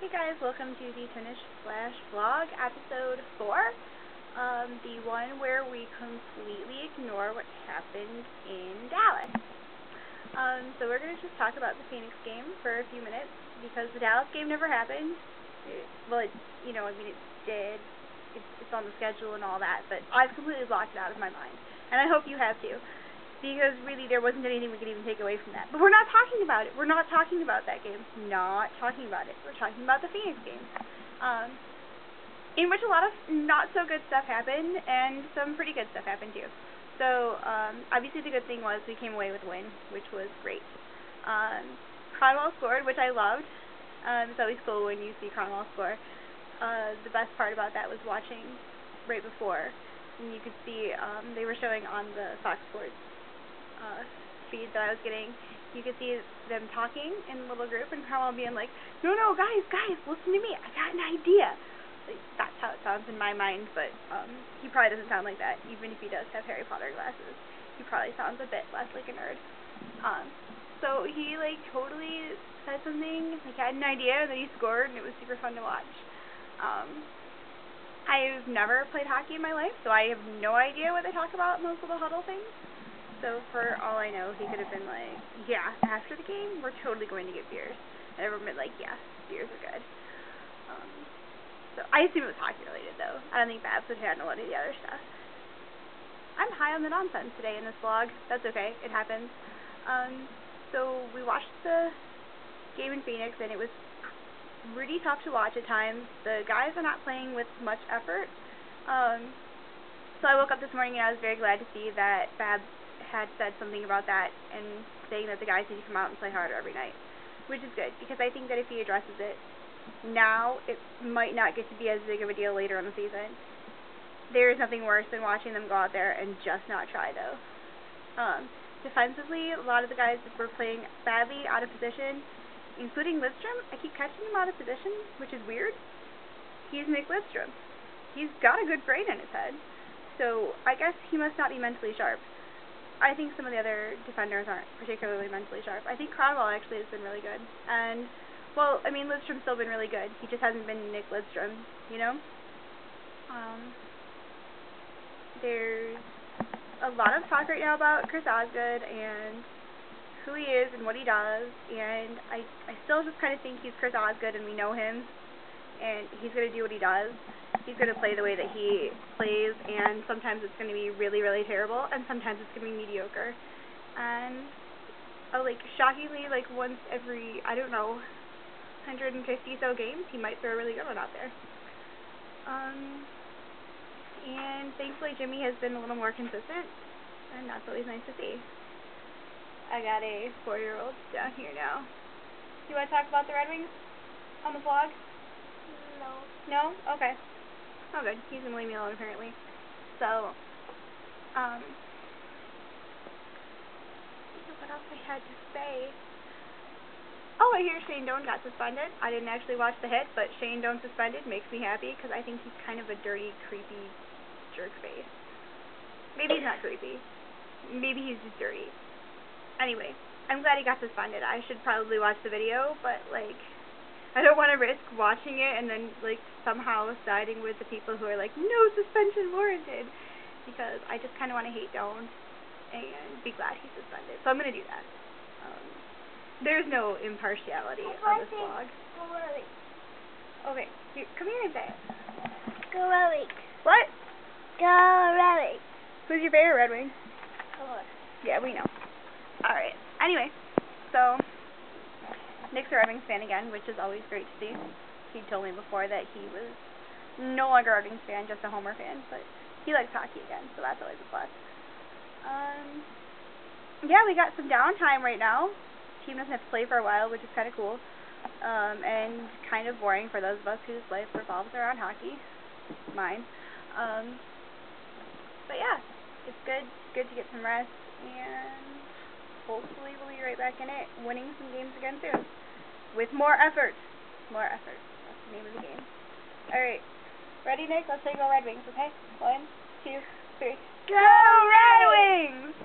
Hey guys, welcome to the Tinnish Flash vlog, episode 4. The one where we completely ignore what happened in Dallas. So we're going to just talk about the Phoenix game for a few minutes, because the Dallas game never happened. It did. It's on the schedule and all that, but I've completely blocked it out of my mind. And I hope you have too. Because really there wasn't anything we could even take away from that. But we're not talking about it. We're not talking about that game. Not talking about it. We're talking about the Phoenix game. In which a lot of not so good stuff happened, and some pretty good stuff happened too. So, obviously the good thing was we came away with a win, which was great. Cronwell scored, which I loved. It's always cool when you see Cronwell score. The best part about that was watching right before. And you could see, they were showing on the Fox Sports feed that I was getting, you could see them talking in a little group, and Carmel being like, no, guys, listen to me, I got an idea. Like, that's how it sounds in my mind, but he probably doesn't sound like that, even if he does have Harry Potter glasses. He probably sounds a bit less like a nerd. So he, like, totally said something, like, had an idea, and then he scored, and it was super fun to watch. I've never played hockey in my life, so I have no idea what they talk about in those little huddle things. So for all I know, he could have been like, yeah, after the game, we're totally going to get beers. And everyone been like, yeah, beers are good. So I assume it was hockey related, though. I don't think Babs would handle any of the other stuff. I'm high on the nonsense today in this vlog. That's okay. It happens. So we watched the game in Phoenix, and it was really tough to watch at times. The guys are not playing with much effort. So I woke up this morning, and I was very glad to see that Babs had said something about that and saying that the guys need to come out and play harder every night, which is good, because I think that if he addresses it now, it might not get to be as big of a deal later in the season. There is nothing worse than watching them go out there and just not try, though. Defensively, a lot of the guys were playing badly out of position, including Lidstrom. I keep catching him out of position, which is weird. He's Nick Lidstrom. He's got a good brain in his head, so I guess he must not be mentally sharp. I think some of the other defenders aren't particularly mentally sharp. I think Cronwell actually has been really good. And, well, I mean, Lidstrom's still been really good. He just hasn't been Nick Lidstrom, you know? There's a lot of talk right now about Chris Osgood and who he is and what he does. And I still just kind of think he's Chris Osgood, and we know him. And he's going to do what he does. He's going to play the way that he plays, and sometimes it's going to be really, really terrible, and sometimes it's going to be mediocre. And, shockingly, once every, 150 so games, he might throw a really good one out there. And thankfully Jimmy has been a little more consistent, and that's always nice to see. I got a 4-year-old down here now. You want to talk about the Red Wings on the vlog? No. No? Okay. Oh, good. He's going to leave me alone, apparently. So, what else I had to say? Oh, I hear Shane Doan got suspended. I didn't actually watch the hit, but Shane Doan suspended makes me happy, because I think he's kind of a dirty, creepy jerk face. Maybe he's not creepy. Maybe he's just dirty. Anyway, I'm glad he got suspended. I should probably watch the video, but, I don't want to risk watching it and then, somehow siding with the people who are like, no suspension warranted, because I just kind of want to hate Doan and be glad he's suspended. So I'm going to do that. There's no impartiality on this vlog. Go Red Wings. Okay, come here and say it. Go Red Wings. What? Go Red Wings. Who's your favorite Red Wing? Come on. Yeah, we know. Alright, anyway, so Nick's a Red Wings fan again, which is always great to see. He told me before that he was no longer a Red Wings fan, just a Homer fan, but he likes hockey again, so that's always a plus. Yeah, we got some downtime right now. Team doesn't have to play for a while, which is kind of cool, and kind of boring for those of us whose life revolves around hockey. Mine. But yeah, it's good to get some rest, and hopefully we'll be right back in it, winning some games again soon. With more effort. More effort. That's the name of the game. Alright. Ready, Nick? Let's say go Red Wings, okay? 1, 2, 3. Go Red Wings!